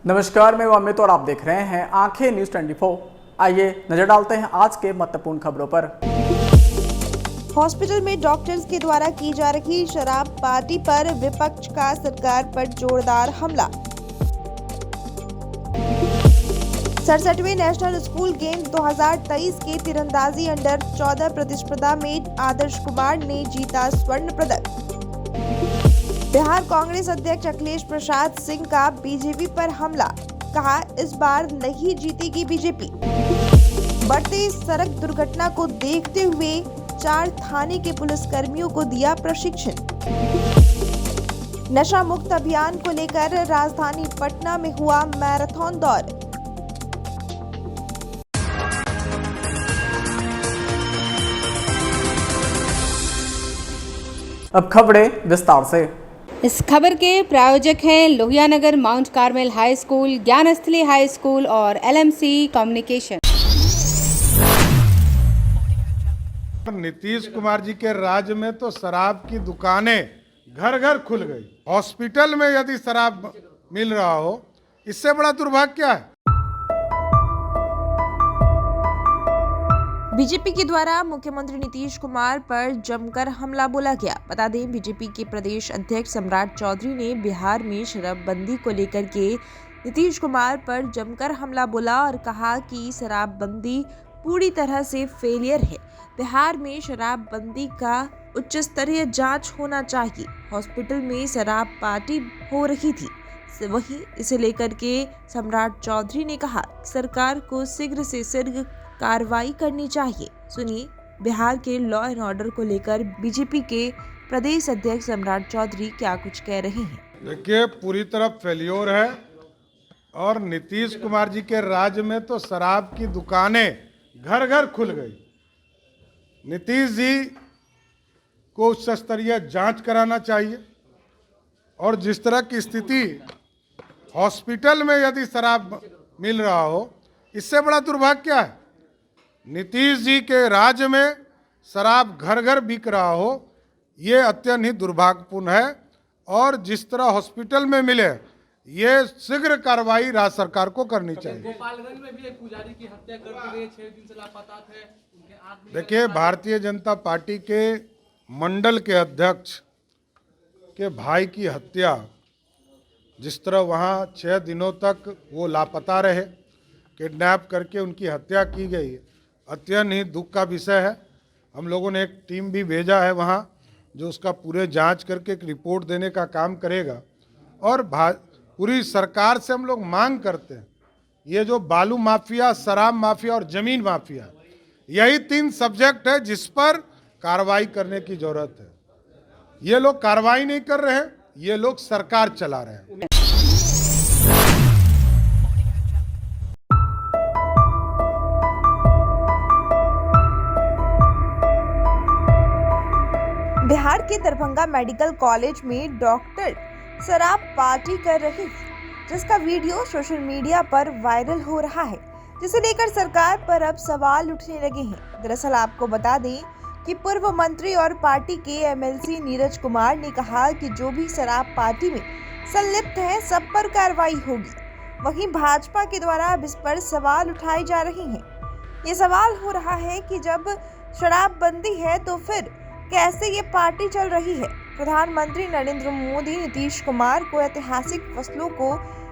नमस्कार, मैं अमित और आप देख रहे हैं आंखें न्यूज 24। आइए नजर डालते हैं आज के महत्वपूर्ण खबरों पर। हॉस्पिटल में डॉक्टर्स के द्वारा की जा रही शराब पार्टी पर विपक्ष का सरकार पर जोरदार हमला। 67वें नेशनल स्कूल गेम्स 2023 के तीरंदाजी अंडर 14 प्रतिस्पर्धा में आदर्श कुमार ने जीता स्वर्ण पदक। बिहार कांग्रेस अध्यक्ष अखिलेश प्रसाद सिंह का बीजेपी पर हमला, कहा इस बार नहीं जीतेगी बीजेपी। बढ़ती सड़क दुर्घटना को देखते हुए 4 थाने के पुलिसकर्मियों को दिया प्रशिक्षण। नशा मुक्त अभियान को लेकर राजधानी पटना में हुआ मैराथन दौड़। अब खबरें विस्तार से। इस खबर के प्रायोजक हैं Lohia Nagar Mount Carmel high school, Gyansthali high school और LMC कम्युनिकेशन। नीतीश कुमार जी के राज में तो शराब की दुकानें घर घर खुल गई। हॉस्पिटल में यदि शराब मिल रहा हो, इससे बड़ा दुर्भाग्य क्या है। बीजेपी के द्वारा मुख्यमंत्री नीतीश कुमार पर जमकर हमला बोला गया। बता दें, बीजेपी के प्रदेश अध्यक्ष सम्राट चौधरी ने बिहार में शराबबंदी को लेकर के नीतीश कुमार पर जमकर हमला बोला और कहा कि शराबबंदी पूरी तरह से फेलियर है। बिहार में शराबबंदी का उच्च स्तरीय जांच होना चाहिए। हॉस्पिटल में शराब पार्टी हो रही थी, वहीं इसे लेकर के सम्राट चौधरी ने कहा सरकार को शीघ्र से शीघ्र कार्रवाई करनी चाहिए। सुनिए बिहार के लॉ एंड ऑर्डर को लेकर बीजेपी के प्रदेश अध्यक्ष सम्राट चौधरी क्या कुछ कह रहे हैं। देखिए, पूरी तरफ फेल्योर है और नीतीश कुमार जी के राज में तो शराब की दुकानें घर घर खुल गई। नीतीश जी को उच्च स्तरीय जांच कराना चाहिए और जिस तरह की स्थिति हॉस्पिटल में यदि शराब मिल रहा हो, इससे बड़ा दुर्भाग्य क्या है। नीतीश जी के राज्य में शराब घर घर बिक रहा हो, ये अत्यंत ही दुर्भाग्यपूर्ण है और जिस तरह हॉस्पिटल में मिले, ये शीघ्र कार्रवाई राज्य सरकार को करनी चाहिए। गोपालगंज में भी एक पुजारी की हत्या कर दी गई, 6 दिन से लापता थे। देखिए, भारतीय जनता पार्टी के मंडल के अध्यक्ष के भाई की हत्या, जिस तरह वहाँ 6 दिनों तक वो लापता रहे, किडनैप करके उनकी हत्या की गई, अत्यंत ही दुख का विषय है। हम लोगों ने एक टीम भी भेजा है वहाँ, जो उसका पूरे जांच करके एक रिपोर्ट देने का काम करेगा। और पूरी सरकार से हम लोग मांग करते हैं, ये जो बालू माफिया, शराब माफिया और जमीन माफिया, यही 3 सब्जेक्ट है जिस पर कार्रवाई करने की जरूरत है। ये लोग कार्रवाई नहीं कर रहे हैं, ये लोग सरकार चला रहे हैं। बिहार के दरभंगा मेडिकल कॉलेज में डॉक्टर शराब पार्टी कर रहे हैं, जिसका वीडियो सोशल मीडिया पर वायरल हो रहा है, जिसे लेकर सरकार पर अब सवाल उठने लगे हैं। दरअसल आपको बता दें कि पूर्व मंत्री और पार्टी के MLC नीरज कुमार ने कहा कि जो भी शराब पार्टी में संलिप्त है, सब पर कार्रवाई होगी। वहीं भाजपा के द्वारा अब इस पर सवाल उठाए जा रहे हैं। ये सवाल हो रहा है कि जब शराबबंदी है तो फिर कैसे ये पार्टी चल रही है। प्रधानमंत्री नरेंद्र मोदी नीतीश कुमार को ऐतिहासिक फैसलों को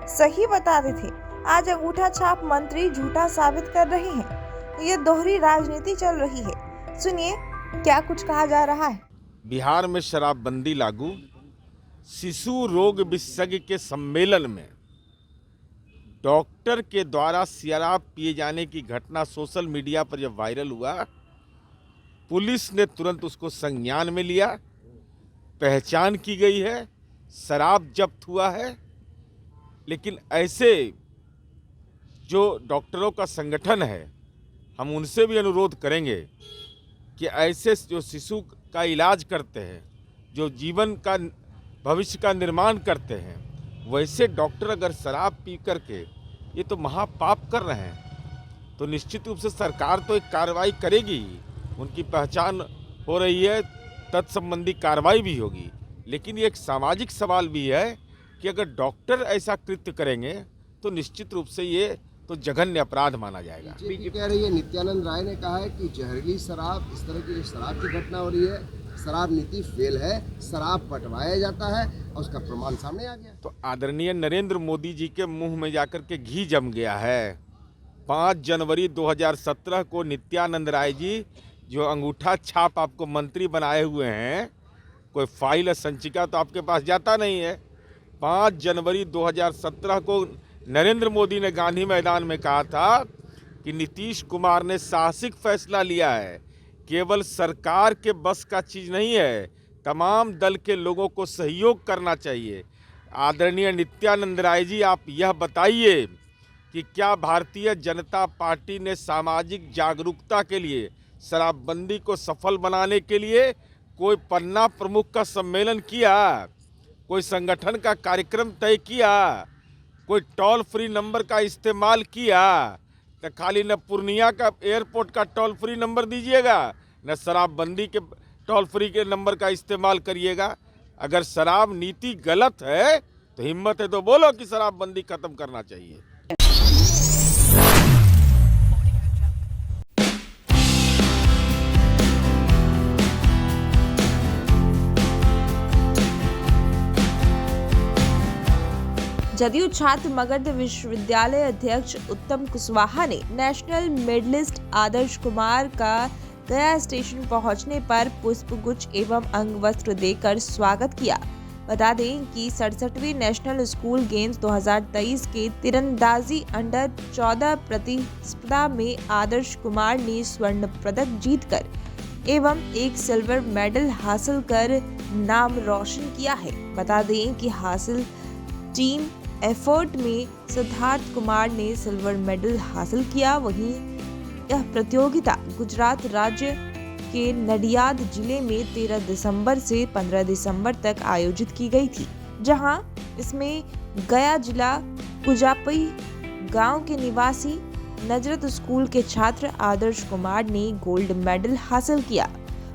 सही बताते थे, आज अंगूठा छाप मंत्री झूठा साबित कर रहे हैं। ये दोहरी राजनीति चल रही है। सुनिए क्या कुछ कहा जा रहा है। बिहार में शराबबंदी लागू, शिशु रोग विशेषज्ञ के सम्मेलन में डॉक्टर के द्वारा शराब पिए जाने की घटना सोशल मीडिया पर जब वायरल हुआ, पुलिस ने तुरंत उसको संज्ञान में लिया, पहचान की गई है, शराब जब्त हुआ है। लेकिन ऐसे जो डॉक्टरों का संगठन है, हम उनसे भी अनुरोध करेंगे कि ऐसे जो शिशु का इलाज करते हैं, जो जीवन का भविष्य का निर्माण करते हैं, वैसे डॉक्टर अगर शराब पी करके ये तो महापाप कर रहे हैं, तो निश्चित रूप से सरकार तो एक कार्रवाई करेगी। उनकी पहचान हो रही है, तत्संबंधी कार्रवाई भी होगी। लेकिन ये एक सामाजिक सवाल भी है कि अगर डॉक्टर ऐसा कृत्य करेंगे तो निश्चित रूप से ये तो जघन्य अपराध माना जाएगा। बीजेपी कह रही है, नित्यानंद राय ने कहा है कि जहरीली शराब, इस तरह की जो शराब की घटना हो रही है, शराब नीति फेल है, शराब बंटवाया जाता है और उसका प्रमाण सामने आ गया। तो आदरणीय नरेंद्र मोदी जी के मुंह में जाकर के घी जम गया है। 5 जनवरी 2017 को नित्यानंद राय जी जो अंगूठा छाप आपको मंत्री बनाए हुए हैं, कोई फाइल संचिका तो आपके पास जाता नहीं है। 5 जनवरी 2017 को नरेंद्र मोदी ने गांधी मैदान में कहा था कि नीतीश कुमार ने साहसिक फैसला लिया है, केवल सरकार के बस का चीज़ नहीं है, तमाम दल के लोगों को सहयोग करना चाहिए। आदरणीय नित्यानंद राय जी, आप यह बताइए कि क्या भारतीय जनता पार्टी ने सामाजिक जागरूकता के लिए, शराबबंदी को सफल बनाने के लिए कोई पन्ना प्रमुख का सम्मेलन किया, कोई संगठन का कार्यक्रम तय किया, कोई टोल फ्री नंबर का इस्तेमाल किया? तो खाली न पूर्णिया का एयरपोर्ट का टोल फ्री नंबर दीजिएगा, न शराबबंदी के टोल फ्री के नंबर का इस्तेमाल करिएगा। अगर शराब नीति गलत है तो हिम्मत है तो बोलो कि शराबबंदी खत्म करना चाहिए। जदयू छात्र मगध विश्वविद्यालय अध्यक्ष उत्तम कुशवाहा ने नेशनल मेडलिस्ट आदर्श कुमार का गया स्टेशन पहुंचने पर पुष्पगुच्छ एवं अंगवस्त्र देकर स्वागत किया। बता दें कि 67वीं नेशनल स्कूल गेम्स 2023 के तीरंदाजी अंडर 14 प्रतिस्पर्धा में आदर्श कुमार ने स्वर्ण पदक जीतकर एवं एक सिल्वर मेडल हासिल कर नाम रोशन किया है। बता दें कि हासिल टीम एफर्ट में सिद्धार्थ कुमार ने सिल्वर मेडल हासिल किया। वहीं यह प्रतियोगिता गुजरात राज्य के नडियाद जिले में 13 दिसंबर से 15 दिसंबर तक आयोजित की गई थी, जहां इसमें गया जिला कुजापई गांव के निवासी नजरत स्कूल के छात्र आदर्श कुमार ने गोल्ड मेडल हासिल किया।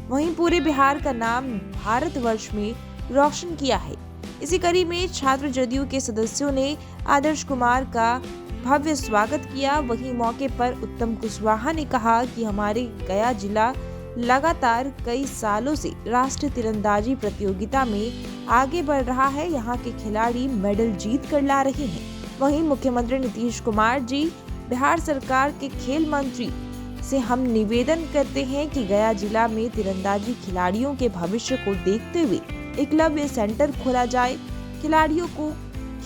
वहीं पूरे बिहार का नाम भारतवर्ष में रोशन किया है। इसी कड़ी में छात्र जदयू के सदस्यों ने आदर्श कुमार का भव्य स्वागत किया। वहीं मौके पर उत्तम कुशवाहा ने कहा कि हमारे गया जिला लगातार कई सालों से राष्ट्रीय तीरंदाजी प्रतियोगिता में आगे बढ़ रहा है। यहाँ के खिलाड़ी मेडल जीत कर ला रहे हैं। वहीं मुख्यमंत्री नीतीश कुमार जी, बिहार सरकार के खेल मंत्री से हम निवेदन करते हैं कि गया जिला में तीरंदाजी खिलाड़ियों के भविष्य को देखते हुए एकलव्य सेंटर खोला जाए, खिलाड़ियों को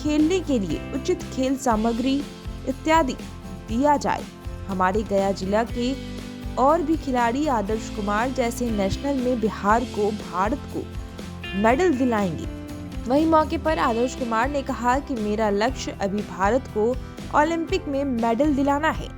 खेलने के लिए उचित खेल सामग्री इत्यादि दिया जाए। हमारे गया जिला के और भी खिलाड़ी आदर्श कुमार जैसे नेशनल में बिहार को, भारत को मेडल दिलाएंगे। वहीं मौके पर आदर्श कुमार ने कहा कि मेरा लक्ष्य अभी भारत को ओलंपिक में मेडल दिलाना है।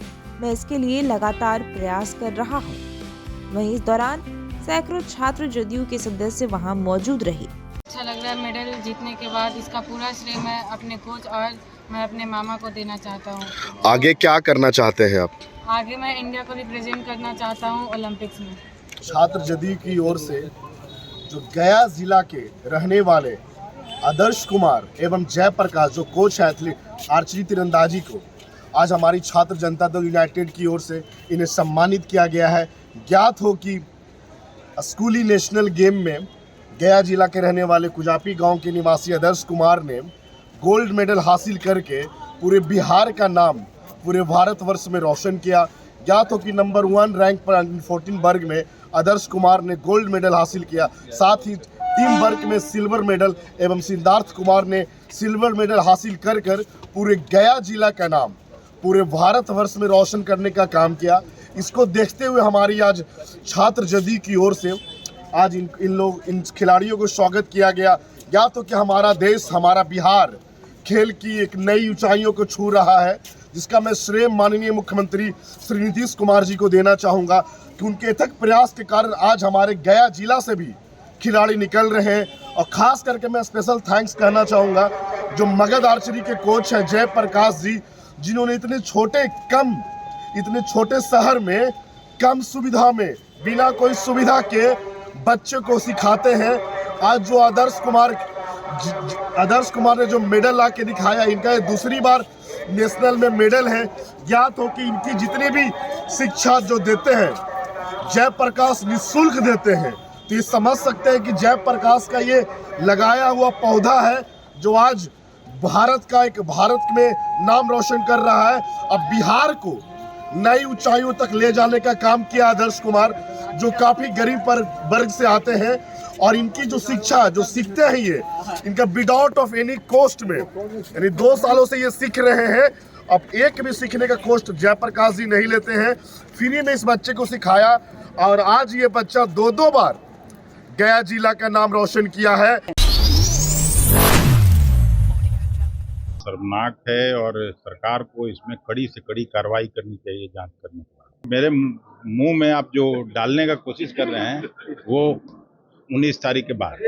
मैं इसके लिए लगातार प्रयास कर रहा हूं। वहीं इस दौरान सैकड़ों छात्र जदयू के सदस्य वहां मौजूद रहे। अच्छा लग रहा है मेडल जीतने के बाद। इसका पूरा श्रेय मैं अपने कोच और मैं अपने मामा को देना चाहता हूँ। आगे क्या करना चाहते हैं आप? आगे मैं इंडिया को रिप्रेजेंट करना चाहता हूँ ओलंपिक्स में। छात्र जदयू की ओर से जो गया जिला के रहने वाले आदर्श कुमार एवं जयप्रकाश जो कोच है एथलीट आर्चरी तीरंदाजी को आज हमारी छात्र जनता दल यूनाइटेड की ओर से इन्हें सम्मानित किया गया है। ज्ञात हो कि स्कूली नेशनल गेम में गया जिला के रहने वाले कुजापी गांव के निवासी आदर्श कुमार ने गोल्ड मेडल हासिल करके पूरे बिहार का नाम पूरे भारतवर्ष में रोशन किया। ज्ञात हो कि नंबर 1 रैंक पर 14 वर्ग में आदर्श कुमार ने गोल्ड मेडल हासिल किया। साथ ही टीम वर्ग में सिल्वर मेडल एवं सिद्धार्थ कुमार ने सिल्वर मेडल हासिल कर पूरे गया जिला का नाम पूरे भारतवर्ष में रोशन करने का काम किया। इसको देखते हुए हमारी आज छात्र जदयू की ओर से आज इन खिलाड़ियों को स्वागत किया गया। या तो कि हमारा देश, हमारा बिहार खेल की एक नई ऊंचाइयों को छू रहा है, जिसका मैं श्रेय माननीय मुख्यमंत्री श्री नीतीश कुमार जी को देना चाहूँगा कि उनके अथक प्रयास के कारण आज हमारे गया जिला से भी खिलाड़ी निकल रहे हैं। और खास करके मैं स्पेशल थैंक्स कहना चाहूँगा जो मगध आर्चरी के कोच हैं जयप्रकाश जी, जिन्होंने इतने छोटे शहर में कम सुविधा में बिना कोई सुविधा के बच्चों को सिखाते हैं। आज जो आदर्श कुमार ने जो मेडल ला के दिखाया, इनका ये दूसरी बार नेशनल में मेडल हैं। ज्ञात हो कि इनकी जितनी भी शिक्षा जो देते हैं जयप्रकाश निःशुल्क देते हैं। तो ये समझ सकते हैं कि जयप्रकाश का ये लगाया हुआ पौधा है जो आज भारत में नाम रोशन कर रहा है। अब बिहार को नई ऊंचाइयों तक ले जाने का काम किया आदर्श कुमार, जो काफी गरीब वर्ग से आते हैं और इनकी जो शिक्षा जो सीखते हैं ये इनका विदाउट ऑफ एनी कॉस्ट में, यानी 2 सालों से ये सीख रहे हैं। अब एक भी सीखने का कॉस्ट जयप्रकाश जी नहीं लेते हैं, फ्री में इस बच्चे को सिखाया और आज ये बच्चा 2 बार गया जिला का नाम रोशन किया है। शर्मनाक है और सरकार को इसमें कड़ी से कड़ी कार्रवाई करनी चाहिए जांच करने के बाद। मेरे मुंह में आप जो डालने का कोशिश कर रहे हैं वो 19 तारीख के बाद।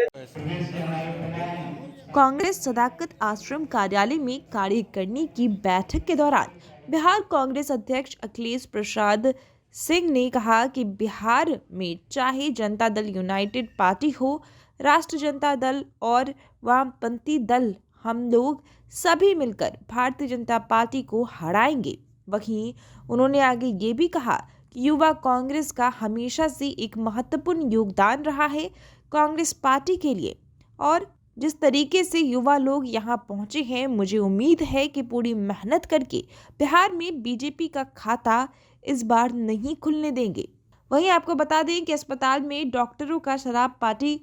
कांग्रेस सदाकत आश्रम कार्यालय में कार्यकारिणी की बैठक के दौरान बिहार कांग्रेस अध्यक्ष अखिलेश प्रसाद सिंह ने कहा कि बिहार में चाहे जनता दल यूनाइटेड पार्टी हो, राष्ट्रीय जनता दल और वामपंथी दल, हम लोग सभी मिलकर भारतीय जनता पार्टी को हराएंगे। वहीं उन्होंने आगे ये भी कहा कि युवा कांग्रेस का हमेशा से एक महत्वपूर्ण योगदान रहा है कांग्रेस पार्टी के लिए, और जिस तरीके से युवा लोग यहाँ पहुँचे हैं, मुझे उम्मीद है कि पूरी मेहनत करके बिहार में बीजेपी का खाता इस बार नहीं खुलने देंगे। वहीं आपको बता दें कि अस्पताल में डॉक्टरों का शराब पार्टी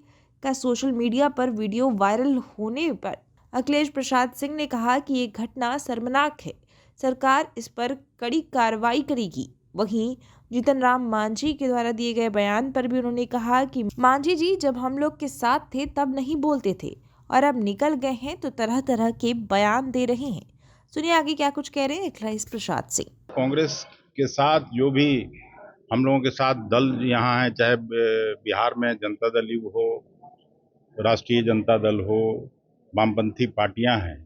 का सोशल मीडिया पर वीडियो वायरल होने पर अखिलेश प्रसाद सिंह ने कहा कि ये घटना शर्मनाक है, सरकार इस पर कड़ी कार्रवाई करेगी। वहीं जीतन राम मांझी के द्वारा दिए गए बयान पर भी उन्होंने कहा कि मांझी जी जब हम लोग के साथ थे तब नहीं बोलते थे और अब निकल गए हैं तो तरह तरह के बयान दे रहे हैं। सुनिए आगे क्या कुछ कह रहे हैं अखिलेश प्रसाद सिंह। कांग्रेस के साथ जो भी हम लोगों के साथ दल यहाँ है, चाहे बिहार में जनता दल युग हो, राष्ट्रीय जनता दल हो, वामपंथी पार्टियां हैं,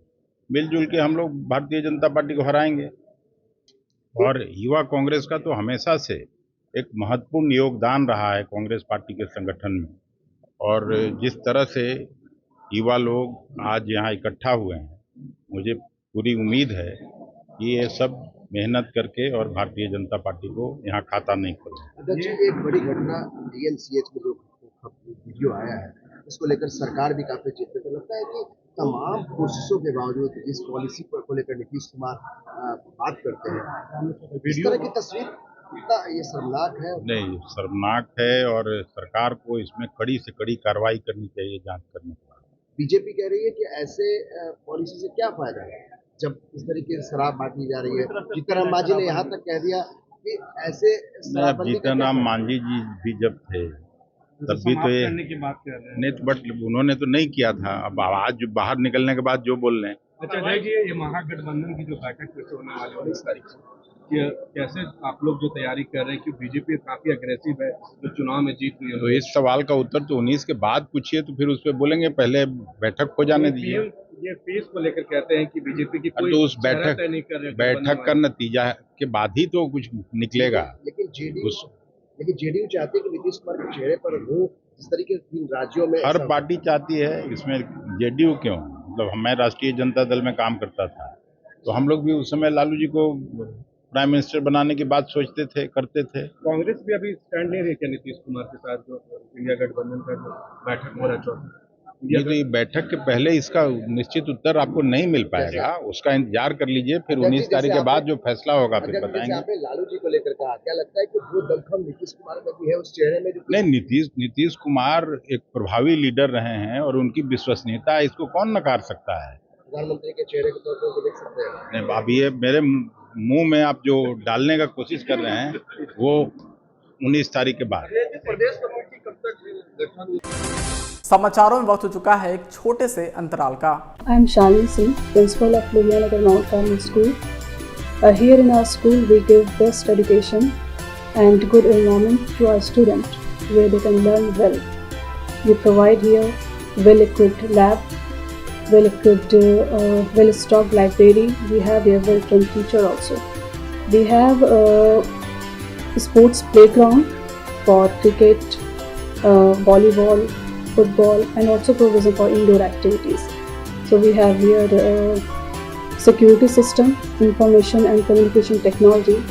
मिलजुल के हम लोग भारतीय जनता पार्टी को हराएंगे। और युवा कांग्रेस का तो हमेशा से एक महत्वपूर्ण योगदान रहा है कांग्रेस पार्टी के संगठन में, और जिस तरह से युवा लोग आज यहाँ इकट्ठा हुए हैं, मुझे पूरी उम्मीद है कि ये सब मेहनत करके और भारतीय जनता पार्टी को यहाँ खाता नहीं खोलेंगे। अध्यक्ष, एक बड़ी घटना DNCH में जो वीडियो आया है इसको लेकर सरकार भी काफी चिंतित है। लगता है कि तमाम कोशिशों के बावजूद जिस पॉलिसी को लेकर नीतीश कुमार बात करते हैं, इस तरह की तस्वीर कितना ये शर्मनाक है। नहीं, शर्मनाक है और सरकार को इसमें कड़ी से कड़ी कार्रवाई करनी चाहिए जांच करने के बाद। बीजेपी कह रही है कि ऐसे पॉलिसी से क्या फायदा है जब इस तरीके से शराब बांटी जा रही है। जीतन राम मांझी ने यहाँ तक कह दिया कि ऐसे जीतन राम मांझी जी भी जब थे तब भी तो ये नहीं, बट उन्होंने तो नहीं किया था। अब आज बाहर निकलने के बाद जो बोल रहे हैं। अच्छा देखिए, ये महागठबंधन की जो बैठक फिर से होने वाली है 19 तारीख से, कैसे आप लोग जो तैयारी कर रहे हैं कि बीजेपी काफी अग्रेसिव है जो चुनाव में जीत रही है, तो इस सवाल का उत्तर तो 19 के बाद पूछिए तो फिर उस पर बोलेंगे, पहले बैठक हो जाने दीजिए। ये फेस को लेकर कहते हैं कि बीजेपी की कोई तो उस बैठक का नतीजा के बाद ही तो कुछ निकलेगा। लेकिन जेडीयू चाहती है कि नीतीश कुमार के चेहरे पर वो इस तरीके से इन राज्यों में हर पार्टी चाहती है, इसमें जेडीयू क्यों। मतलब मैं राष्ट्रीय जनता दल में काम करता था तो हम लोग भी उस समय लालू जी को प्राइम मिनिस्टर बनाने की बात सोचते थे, करते थे। कांग्रेस भी अभी स्टैंड नहीं रही क्या नीतीश कुमार के साथ जो इंडिया गठबंधन का जो बैठक हो रहा है? ये बैठक के पहले इसका निश्चित उत्तर आपको नहीं मिल पाएगा, उसका इंतजार कर लीजिए, फिर 19 तारीख के बाद जो फैसला होगा फिर बताएंगे। आपने लालू जी को लेकर कहा, क्या लगता है कि वो दमखम नीतीश कुमार में भी है उस चेहरे में? नहीं, नीतीश कुमार एक प्रभावी लीडर रहे हैं और उनकी विश्वसनीयता इसको कौन नकार सकता है। प्रधानमंत्री के चेहरे के तौर पर देख सकते हैं। नहीं, अभी ये मेरे मुंह में आप जो डालने का कोशिश कर रहे हैं वो 19 तारीख के बाद। प्रदेश कमेटी कब तक? समाचारों में वक्त हो चुका है एक छोटे से अंतराल का। I am Shani Singh, principal of Lohianagar Mount Carmel School. Here in our school, we give best education and good environment to our students, where they can learn well. We provide here well-equipped lab, well-equipped, well-stocked library. We have here well-trained teacher also. We have a sports playground for cricket, volleyball, football, and also provision for indoor activities. So we have here security system, information and communication technology.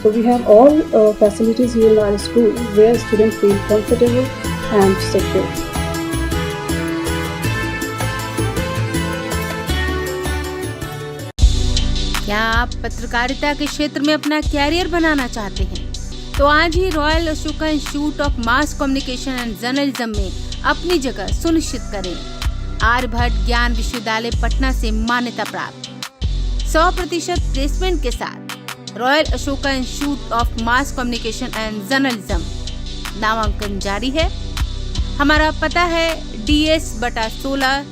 So we have all facilities here in our school where students feel comfortable and secure. क्या आप पत्रकारिता के क्षेत्र में अपना career बनाना चाहते हैं? तो आज ही royal Ashoka institute of mass communication and journalism में अपनी जगह सुनिश्चित करें। आर्यभट्ट ज्ञान विश्वविद्यालय पटना से मान्यता प्राप्त 100% प्लेसमेंट के साथ royal Ashoka institute of mass communication and journalism नामांकन जारी है। हमारा पता है DS/16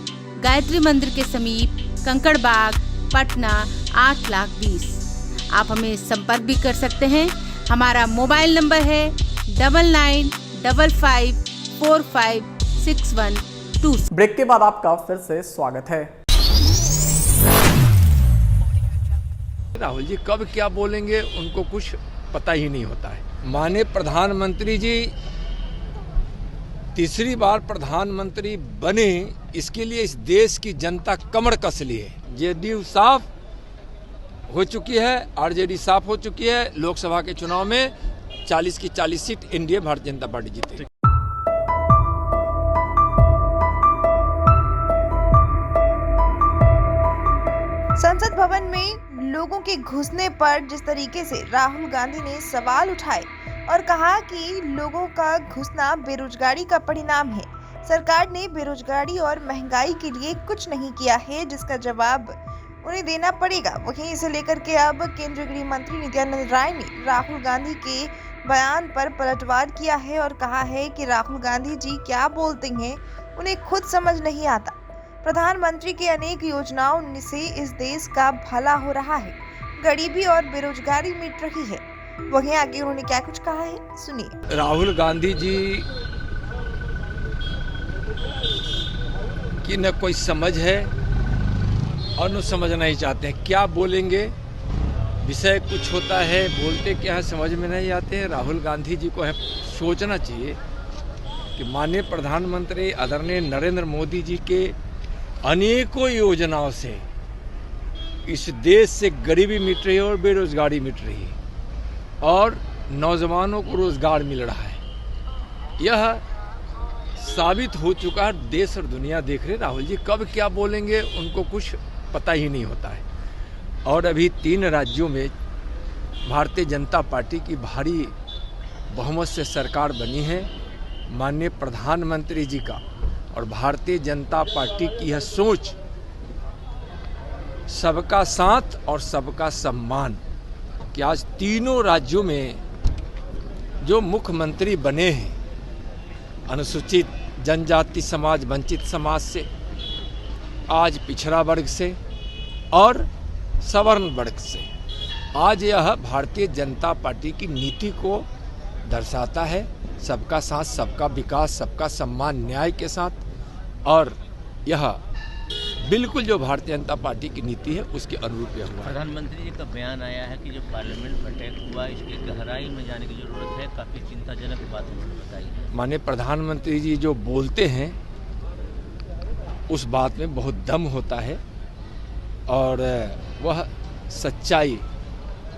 गायत्री मंदिर के समीप कंकड़बाग पटना 8,20,000। आप हमें संपर्क भी कर सकते हैं। हमारा मोबाइल नंबर है 9955456126। ब्रेक के बाद आपका फिर से स्वागत है। राहुल जी कब क्या बोलेंगे उनको कुछ पता ही नहीं होता है। माननीय प्रधानमंत्री जी तीसरी बार प्रधानमंत्री बने, इसके लिए इस देश की जनता कमर कस ली है। जेडीयू साफ हो चुकी है, आरजेडी साफ हो चुकी है। लोकसभा के चुनाव में 40 की 40 seat NDA Bharatiya Janata party जीतेगी। संसद भवन में लोगों के घुसने पर जिस तरीके से राहुल गांधी ने सवाल उठाए और कहा कि लोगों का घुसना बेरोजगारी का परिणाम है, सरकार ने बेरोजगारी और महंगाई के लिए कुछ नहीं किया है, जिसका जवाब उन्हें देना पड़ेगा। वहीं इसे लेकर के अब केंद्रीय गृह मंत्री नित्यानंद राय ने राहुल गांधी के बयान पर पलटवार किया है और कहा है कि राहुल गांधी जी क्या बोलते हैं उन्हें खुद समझ नहीं आता। प्रधानमंत्री की अनेक योजनाओं से इस देश का भला हो रहा है, गरीबी और बेरोजगारी मिट रही है। वहीं आगे उन्होंने क्या कुछ कहा है, सुनिए। राहुल गांधी जी की न कोई समझ है और न समझना ही चाहते हैं। क्या बोलेंगे, विषय कुछ होता है, बोलते क्या है समझ में नहीं आते हैं। राहुल गांधी जी को है सोचना चाहिए कि माननीय प्रधानमंत्री आदरणीय नरेंद्र मोदी जी के अनेकों योजनाओं से इस देश से गरीबी मिट रही है और बेरोजगारी मिट रही है और नौजवानों को रोजगार मिल रहा है। यह साबित हो चुका है, देश और दुनिया देख रहे। राहुल जी कब क्या बोलेंगे उनको कुछ पता ही नहीं होता है। और अभी 3 राज्यों में भारतीय जनता पार्टी की भारी बहुमत से सरकार बनी है। माननीय प्रधानमंत्री जी का और भारतीय जनता पार्टी की यह सोच सबका साथ और सबका सम्मान कि आज तीनों राज्यों में जो मुख्यमंत्री बने हैं अनुसूचित जनजाति समाज, वंचित समाज से, आज पिछड़ा वर्ग से और सवर्ण वर्ग से, आज यह भारतीय जनता पार्टी की नीति को दर्शाता है। सबका साथ, सबका विकास, सबका सम्मान, न्याय के साथ। और यह बिल्कुल जो भारतीय जनता पार्टी की नीति है उसके अनुरूप यह हुआ। प्रधानमंत्री जी का बयान आया है कि जो पार्लियामेंट अटैक हुआ इसकी गहराई में जाने की जरूरत है, काफ़ी चिंताजनक बात उन्होंने बताई। माननीय प्रधानमंत्री जी जो बोलते हैं उस बात में बहुत दम होता है और वह सच्चाई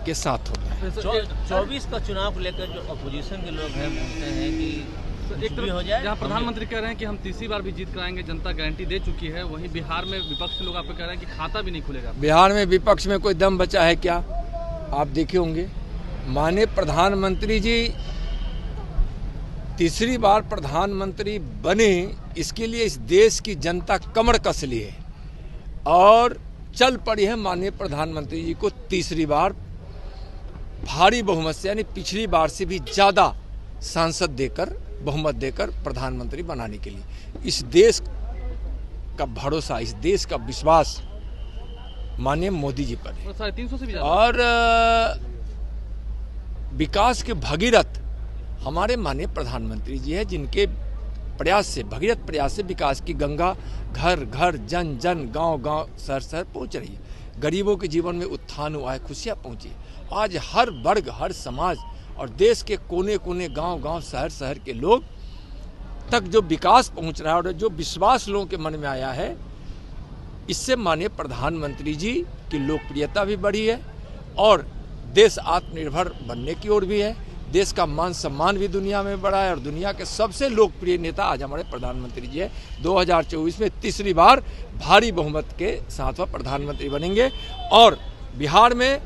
के साथ होता है। 24 का चुनाव को लेकर जो अपोजिशन के लोग हैं बोलते हैं कि एक तरफ हो जाए, जहाँ प्रधानमंत्री कह रहे हैं कि हम तीसरी बार भी जीत कराएंगे, जनता गारंटी दे चुकी है, वहीं बिहार में विपक्ष के लोग आपको कह रहे हैं कि खाता भी नहीं खुलेगा। बिहार में विपक्ष में कोई दम बचा है क्या? आप देखे होंगे माननीय प्रधानमंत्री जी तीसरी बार प्रधानमंत्री बने, इसके लिए इस देश की जनता कमर कस ली है और चल पड़ी है माननीय प्रधानमंत्री जी को तीसरी बार भारी बहुमत से, यानी पिछली बार से भी ज़्यादा सांसद देकर, बहुमत देकर प्रधानमंत्री बनाने के लिए। इस देश का भरोसा, इस देश का विश्वास माननीय मोदी जी पर है। 350 से भी ज़्यादा। और विकास के भगीरथ हमारे माननीय प्रधानमंत्री जी हैं, जिनके प्रयास से, भगीरथ प्रयास से विकास की गंगा घर घर, जन जन, गांव गांव, शहर शहर पहुंच रही है। गरीबों के जीवन में उत्थान हुआ है, खुशियां पहुंची। आज हर वर्ग, हर समाज और देश के कोने कोने, गांव गांव, शहर शहर के लोग तक जो विकास पहुंच रहा है और जो विश्वास लोगों के मन में आया है, इससे माननीय प्रधानमंत्री जी की लोकप्रियता भी बढ़ी है और देश आत्मनिर्भर बनने की ओर भी है। देश का मान सम्मान भी दुनिया में बढ़ा है और दुनिया के सबसे लोकप्रिय नेता आज हमारे प्रधानमंत्री जी है। 2024 में तीसरी बार भारी बहुमत के साथ वह प्रधानमंत्री बनेंगे और बिहार में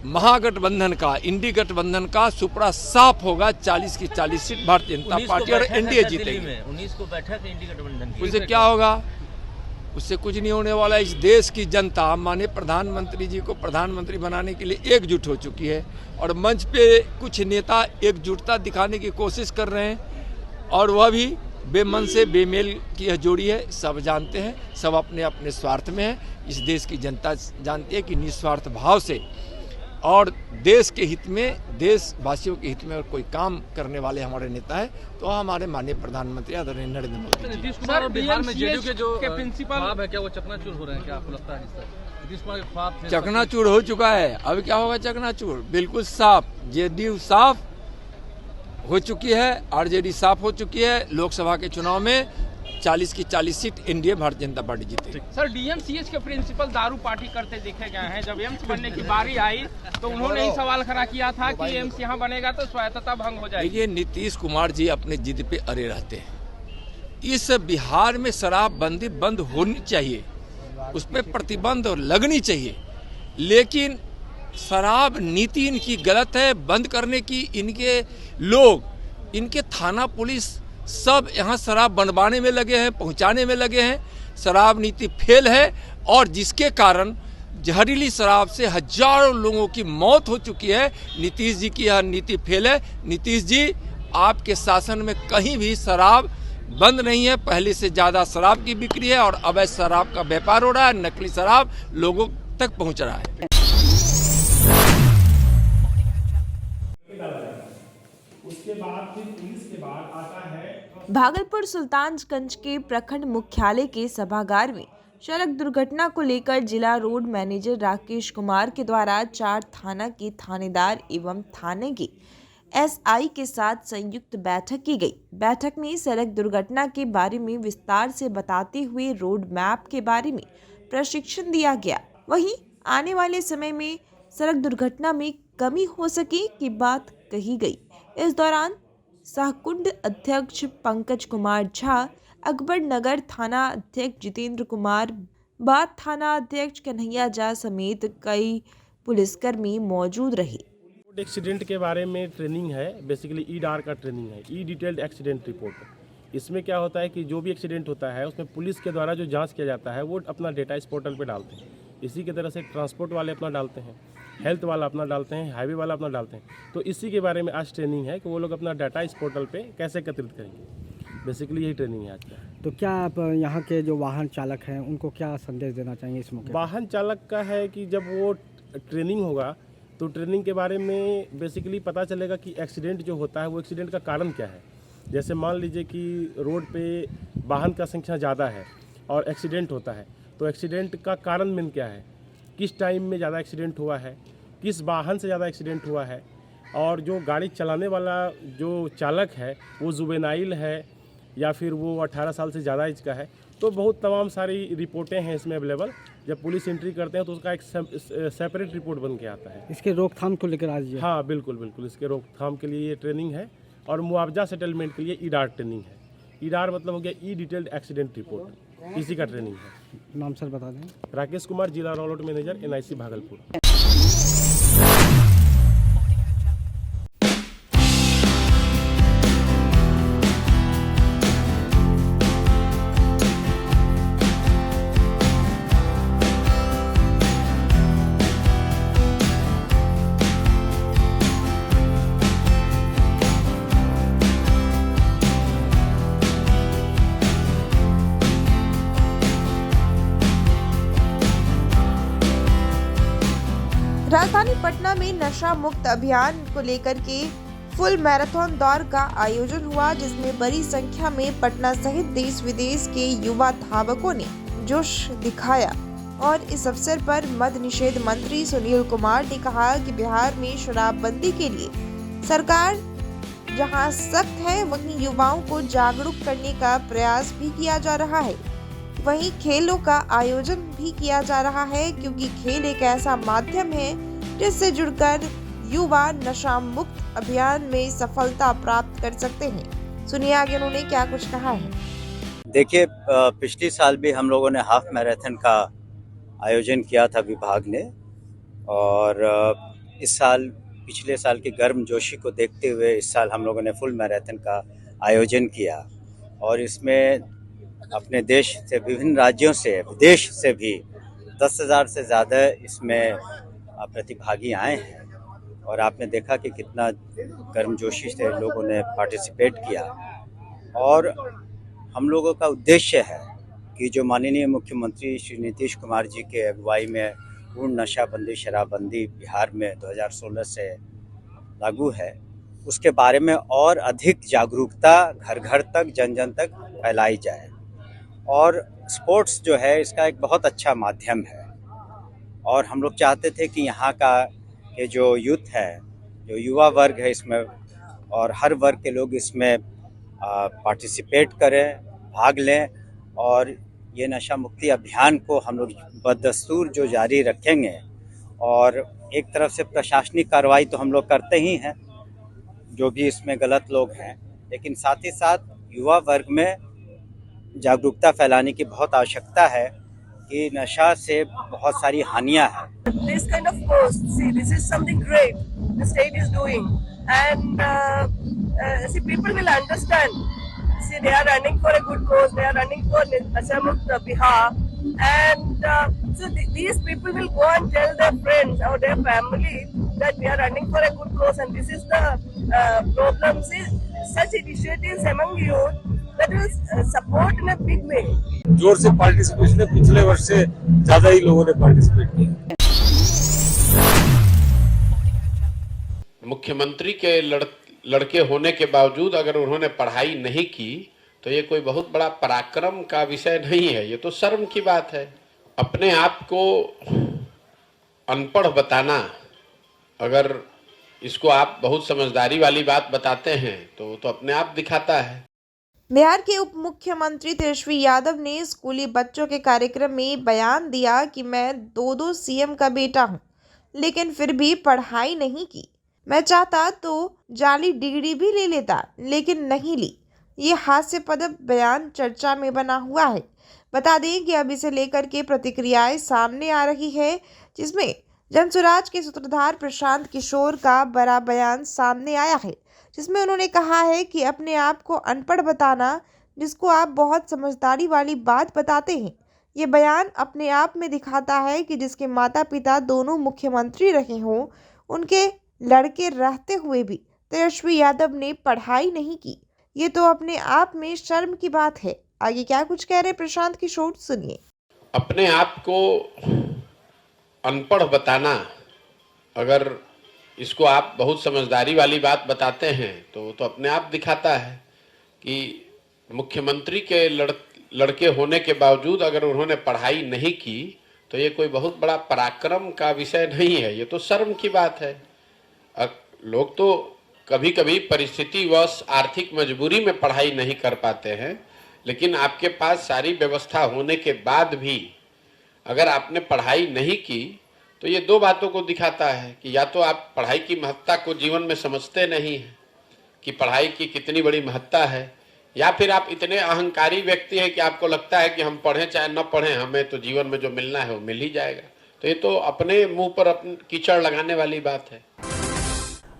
महागठबंधन का, इंडी गठबंधन का सुपड़ा साफ होगा। 40 की 40 सीट भारतीय जनता पार्टी और एनडीए जीतेगी। 19 को बैठक इंडी गठबंधन की। उससे क्या होगा? उससे कुछ नहीं होने वाला। इस देश की जनता माननीय प्रधानमंत्री जी को प्रधानमंत्री बनाने के लिए एकजुट हो चुकी है और मंच पे कुछ नेता एकजुटता दिखाने की कोशिश कर रहे हैं और वह भी बेमन से बेमेल की यह जोड़ी है। सब जानते हैं, सब अपने अपने स्वार्थ में है। इस देश की जनता जानती है कि निस्वार्थ भाव से और देश के हित में, देशवासियों के हित में और कोई काम करने वाले हमारे नेता है तो हमारे माननीय प्रधानमंत्री आदरणीय नरेंद्र मोदी। नीतीश कुमार और बिहार में जेडीयू के जो प्रिंसिपल है, क्या वो चकनाचूर हो रहे हैं? क्या आपको लगता है नीतीश कुमार के ख्वाब चकनाचूर हो चुका है? अब क्या होगा चकनाचूर? बिल्कुल साफ, जेडीयू साफ हो चुकी है, आरजेडी साफ हो चुकी है। लोकसभा के चुनाव में 40 की 40 seat NDA Bharatiya Janata party जीतेगी। सर, डीएमसीएच के प्रिंसिपल दारू पार्टी करते देखे गए हैं। जब एम्स बनने की बारी आई तो उन्होंने ही सवाल खड़ा किया था कि एम्स यहाँ बनेगा तो स्वायत्तता भंग हो जाएगी। देखिए, नीतीश कुमार जी अपने जिद पे अड़े रहते हैं। इस बिहार में शराबबंदी बंद होनी चाहिए, उस पर प्रतिबंध लगनी चाहिए, लेकिन शराब नीति इनकी गलत है। बंद करने की इनके लोग, इनके थाना पुलिस सब यहाँ शराब बनवाने में लगे हैं, पहुँचाने में लगे हैं। शराब नीति फेल है और जिसके कारण जहरीली शराब से हजारों लोगों की मौत हो चुकी है। नीतीश जी की यह नीति फेल है। नीतीश जी, आपके शासन में कहीं भी शराब बंद नहीं है। पहले से ज़्यादा शराब की बिक्री है और अवैध शराब का व्यापार हो रहा है। नकली शराब लोगों तक पहुँच रहा है। उसके बाद फिर पुलिस के बाद आता है भागलपुर सुल्तानगंज के प्रखंड मुख्यालय के सभागार में सड़क दुर्घटना को लेकर जिला रोड मैनेजर राकेश कुमार के द्वारा 4 थाना के थानेदार एवं थाने के एसआई के साथ संयुक्त बैठक की गई। बैठक में सड़क दुर्घटना के बारे में विस्तार से बताते हुए रोड मैप के बारे में प्रशिक्षण दिया गया। वहीं आने वाले समय में सड़क दुर्घटना में कमी हो सके की बात कही गई। इस दौरान सहकुंड अध्यक्ष पंकज कुमार झा, अकबर नगर थाना अध्यक्ष जितेंद्र कुमार, बाथ थाना अध्यक्ष कन्हैया झा समेत कई पुलिसकर्मी मौजूद रहे। एक्सीडेंट के बारे में ट्रेनिंग है, बेसिकली ईडार का ट्रेनिंग है, ई डिटेल्ड एक्सीडेंट रिपोर्ट। इसमें क्या होता है कि जो भी एक्सीडेंट होता है उसमें पुलिस के द्वारा जो जांच किया जाता है वो अपना डेटा इस पोर्टल पे डालते हैं। इसी की तरह से ट्रांसपोर्ट वाले अपना डालते हैं, हेल्थ वाला अपना डालते हैं, हाईवे वाला अपना डालते हैं। तो इसी के बारे में आज ट्रेनिंग है कि वो लोग अपना डाटा इस पोर्टल पे कैसे एकत्रित करेंगे। बेसिकली यही ट्रेनिंग है आज का। तो क्या आप यहाँ के जो वाहन चालक हैं उनको क्या संदेश देना चाहेंगे इस मौके? वाहन चालक का है कि जब वो ट्रेनिंग होगा तो ट्रेनिंग के बारे में बेसिकली पता चलेगा कि एक्सीडेंट जो होता है वो एक्सीडेंट का कारण क्या है। जैसे मान लीजिए कि रोड पे वाहन का संख्या ज़्यादा है और एक्सीडेंट होता है, तो एक्सीडेंट का कारण मेन क्या है, किस टाइम में ज़्यादा एक्सीडेंट हुआ है, किस वाहन से ज़्यादा एक्सीडेंट हुआ है, और जो गाड़ी चलाने वाला जो चालक है वो जुवेनाइल है या फिर वो 18 साल से ज़्यादा एज का है। तो बहुत तमाम सारी रिपोर्टें हैं इसमें अवेलेबल। जब पुलिस एंट्री करते हैं तो उसका एक सेपरेट रिपोर्ट बन के आता है। इसके रोकथाम को लेकर आज हाँ बिल्कुल बिल्कुल, इसके रोकथाम के लिए ये ट्रेनिंग है और मुआवजा सेटलमेंट के लिए ईडार ट्रेनिंग है। ईडार मतलब हो गया ई डिटेल्ड एक्सीडेंट रिपोर्ट, इसी का ट्रेनिंग है। नाम सर बता दें। राकेश कुमार, जिला रोड मैनेजर, NIC भागलपुर। राजधानी पटना में नशा मुक्त अभियान को लेकर के फुल मैराथन दौड़ का आयोजन हुआ, जिसमें बड़ी संख्या में पटना सहित देश विदेश के युवा धावकों ने जोश दिखाया। और इस अवसर पर मद्य निषेध मंत्री सुनील कुमार ने कहा कि बिहार में शराबबंदी के लिए सरकार जहां सख्त है, वहीं युवाओं को जागरूक करने का प्रयास भी किया जा रहा है। वहीं खेलों का आयोजन भी किया जा रहा है, क्योंकि खेल एक ऐसा माध्यम है जिससे जुड़कर युवा नशा मुक्त अभियान में सफलता प्राप्त कर सकते हैं। सुनिए आगे उन्होंने क्या कुछ कहा है। देखिए, पिछले साल भी हम लोगों ने हाफ मैराथन का आयोजन किया था विभाग ने, और इस साल पिछले साल की गर्मजोशी को देखते हुए इस साल हम लोगों ने फुल मैराथन का आयोजन किया, और इसमें अपने देश से, विभिन्न राज्यों से, विदेश से भी 10,000 से ज़्यादा इसमें प्रतिभागी आए हैं, और आपने देखा कि कितना गर्मजोशी से लोगों ने पार्टिसिपेट किया। और हम लोगों का उद्देश्य है कि जो माननीय मुख्यमंत्री श्री नीतीश कुमार जी के अगुवाई में पूर्ण नशाबंदी, शराबबंदी बिहार में 2016 से लागू है, उसके बारे में और अधिक जागरूकता घर घर तक, जन जन तक फैलाई जाए। और स्पोर्ट्स जो है इसका एक बहुत अच्छा माध्यम है, और हम लोग चाहते थे कि यहाँ का ये जो यूथ है, जो युवा वर्ग है इसमें, और हर वर्ग के लोग इसमें पार्टिसिपेट करें, भाग लें, और ये नशा मुक्ति अभियान को हम लोग बदस्तूर जो जारी रखेंगे। और एक तरफ से प्रशासनिक कार्रवाई तो हम लोग करते ही हैं, जो भी इसमें गलत लोग हैं, लेकिन साथ ही साथ युवा वर्ग में जागरूकता फैलाने की बहुत आवश्यकता है कि नशा से बहुत सारी हानियां हैं। This kind of course, see, this is something great the state is doing, and see, people will understand. See, they are running for a good cause. They are running for Nasha Mukt Bihar, and so these people will go and tell their friends or their family that we are running for a good cause, and this is the problem. See, such initiatives among youth that will support in a big way. जोर से participation है, पिछले वर्ष से ज्यादा ही लोगों ने participate किया। मुख्यमंत्री के लड़के होने के बावजूद अगर उन्होंने पढ़ाई नहीं की तो ये कोई बहुत बड़ा पराक्रम का विषय नहीं है, ये तो शर्म की बात है। अपने आप को अनपढ़ बताना, अगर इसको आप बहुत समझदारी वाली बात बताते हैं तो अपने आप दिखाता है। बिहार के उप मुख्यमंत्री तेजस्वी यादव ने स्कूली बच्चों के कार्यक्रम में बयान दिया कि मैं 2 सीएम का बेटा हूं, लेकिन फिर भी पढ़ाई नहीं की। मैं चाहता तो जाली डिग्री भी ले लेता, लेकिन नहीं ली। ये हास्यास्पद बयान चर्चा में बना हुआ है। बता दें कि अब इसे लेकर के प्रतिक्रियाएं सामने आ रही है, जिसमें जनसुराज के सूत्रधार प्रशांत किशोर का बड़ा बयान सामने आया है, जिसमें उन्होंने कहा है कि अपने आप को अनपढ़ बताना, जिसको आप बहुत समझदारी वाली बात बताते हैं। ये बयान अपने आप में दिखाता है कि जिसके माता पिता दोनों मुख्यमंत्री रहे हों, उनके लड़के रहते हुए भी तेजस्वी यादव ने पढ़ाई नहीं की। ये तो अपने आप में शर्म की बात है। आगे क्या कुछ कह रहे प्रशांत किशोर, सुनिए। अपने आप को अनपढ़ बताना, अगर इसको आप बहुत समझदारी वाली बात बताते हैं तो अपने आप दिखाता है कि मुख्यमंत्री के लड़के होने के बावजूद अगर उन्होंने पढ़ाई नहीं की तो ये कोई बहुत बड़ा पराक्रम का विषय नहीं है, ये तो शर्म की बात है। लोग तो कभी कभी परिस्थितिवश आर्थिक मजबूरी में पढ़ाई नहीं कर पाते हैं, लेकिन आपके पास सारी व्यवस्था होने के बाद भी अगर आपने पढ़ाई नहीं की तो ये 2 बातों को दिखाता है कि या तो आप पढ़ाई की महत्ता को जीवन में समझते नहीं हैं कि पढ़ाई की कितनी बड़ी महत्ता है, या फिर आप इतने अहंकारी व्यक्ति हैं कि आपको लगता है कि हम पढ़ें चाहे न पढ़ें, हमें तो जीवन में जो मिलना है वो मिल ही जाएगा। तो ये तो अपने मुंह पर अपने कीचड़ लगाने वाली बात है।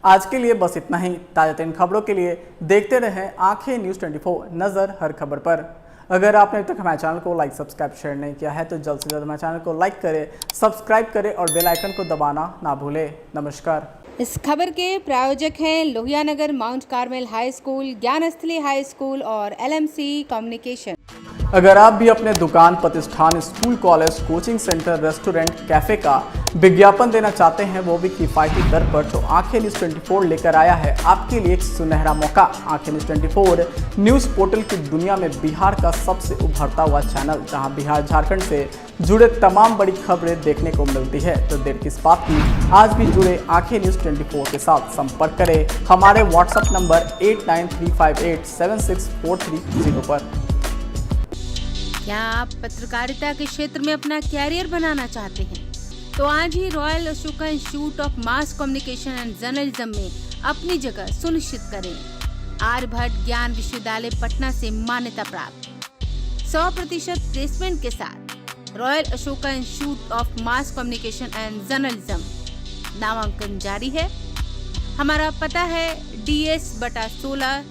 आज के लिए बस इतना ही। ताज़ा तरीन खबरों के लिए देखते रहें आंखें न्यूज़ 24, नज़र हर खबर पर। अगर आपने अभी तक हमारे चैनल को लाइक, सब्सक्राइब, शेयर नहीं किया है तो जल्द से जल्द हमारे चैनल को लाइक करें, सब्सक्राइब करें और बेल आइकन को दबाना ना भूलें। नमस्कार। इस खबर के प्रायोजक हैं Lohia Nagar Mount Carmel high school, Gyansthali high school और LMC कम्युनिकेशन। अगर आप भी अपने दुकान, प्रतिष्ठान, school, college, coaching centre, restaurant, cafe का विज्ञापन देना चाहते हैं, वो भी किफ़ायती दर पर, तो आंखें न्यूज़ 24 लेकर आया है आपके लिए एक सुनहरा मौका। आंखें न्यूज़ 24 न्यूज़ पोर्टल की दुनिया में बिहार का सबसे उभरता हुआ चैनल, जहां बिहार झारखंड से जुड़े तमाम बड़ी खबरें देखने को मिलती है। तो देर किस बात की, आज भी जुड़े आंखें न्यूज़ 24 के साथ। संपर्क करें हमारे व्हाट्सएप नंबर 8935876430 पर। क्या आप पत्रकारिता के क्षेत्र में अपना कैरियर बनाना चाहते हैं? तो आज ही royal Ashoka institute of mass communication and journalism में अपनी जगह सुनिश्चित करें। आर्यभट्ट ज्ञान विश्वविद्यालय पटना से मान्यता प्राप्त 100% प्लेसमेंट के साथ royal Ashoka institute of mass communication and journalism नामांकन जारी है। हमारा पता है DS/16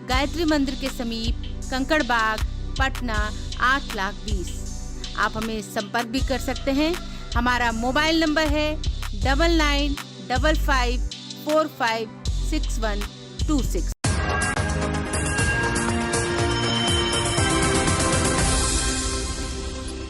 गायत्री मंदिर के समीप कंकड़बाग पटना 8,20,000। आप हमें संपर्क भी कर सकते हैं। हमारा मोबाइल नंबर है 9955456126।